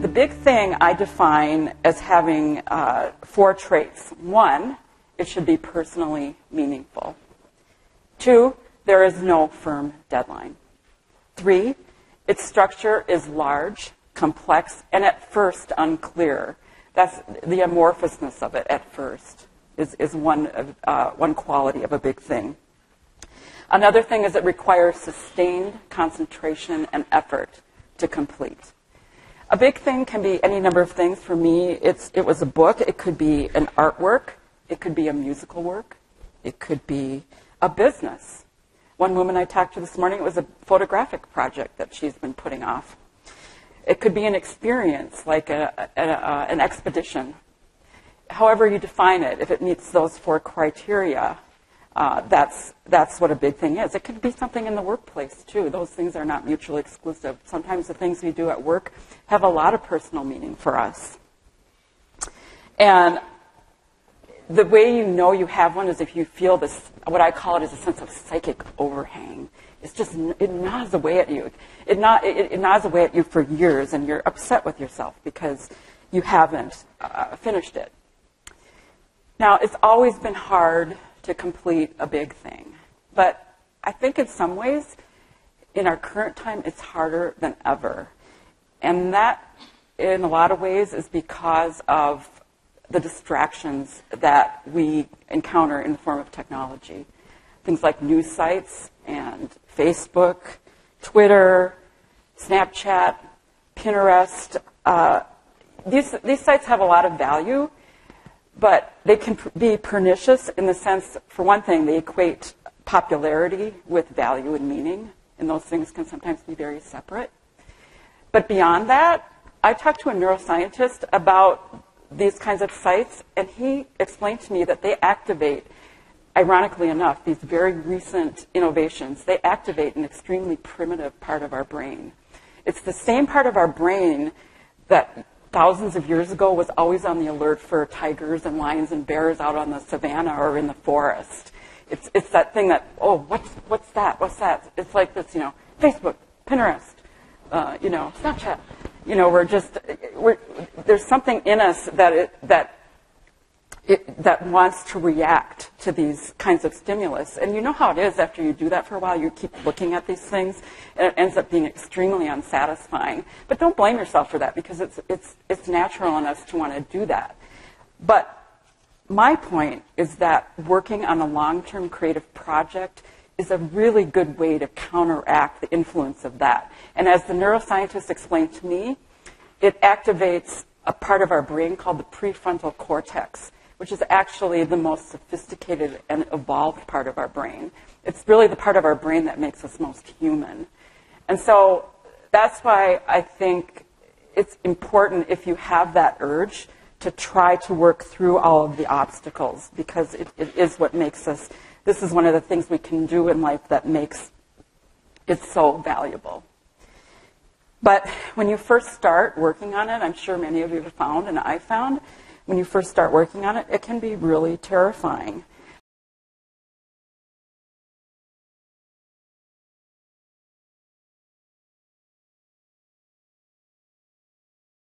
the big thing I define as having 4 traits. 1, it should be personally meaningful. 2, there is no firm deadline. 3, its structure is large, complex, and at first unclear. That's the amorphousness of it at first is one quality of a big thing. Another thing is it requires sustained concentration and effort to complete. A big thing can be any number of things. For me, it was a book. It could be an artwork. It could be a musical work. It could be a business. One woman I talked to this morning, it was a photographic project that she's been putting off. It could be an experience, like an expedition. However you define it, if it meets those 4 criteria, that's what a big thing is. It could be something in the workplace, too. Those things are not mutually exclusive. Sometimes the things we do at work have a lot of personal meaning for us. And the way you know you have one is if you feel this, what I call it is a sense of psychic overhang. It's just, it gnaws away at you. It gnaws away at you for years, and you're upset with yourself because you haven't finished it. Now, it's always been hard to complete a big thing. But I think in some ways, in our current time, it's harder than ever. And that, in a lot of ways, is because of the distractions that we encounter in the form of technology. Things like news sites and Facebook, Twitter, Snapchat, Pinterest. These sites have a lot of value, but they can be pernicious in the sense, for one thing, they equate popularity with value and meaning, and those things can sometimes be very separate. But beyond that, I talked to a neuroscientist about these kinds of sites, and he explained to me that they activate, ironically enough, these very recent innovations, they activate an extremely primitive part of our brain. It's the same part of our brain that thousands of years ago was always on the alert for tigers and lions and bears out on the savannah or in the forest. It's that thing that, oh, what's that? What's that? It's like this, Facebook, Pinterest, Snapchat. There's something in us that wants to react to these kinds of stimulus. And you know how it is after you do that for a while, you keep looking at these things, and it ends up being extremely unsatisfying. But don't blame yourself for that, because it's natural in us to want to do that. But my point is that working on a long-term creative project is a really good way to counteract the influence of that. And as the neuroscientist explained to me, it activates a part of our brain called the prefrontal cortex, which is actually the most sophisticated and evolved part of our brain. It's really the part of our brain that makes us most human. And so that's why I think it's important, if you have that urge, to try to work through all of the obstacles, because it is what makes us, this is one of the things we can do in life that makes it so valuable. But when you first start working on it, I'm sure many of you have found, and I found, when you first start working on it, it can be really terrifying.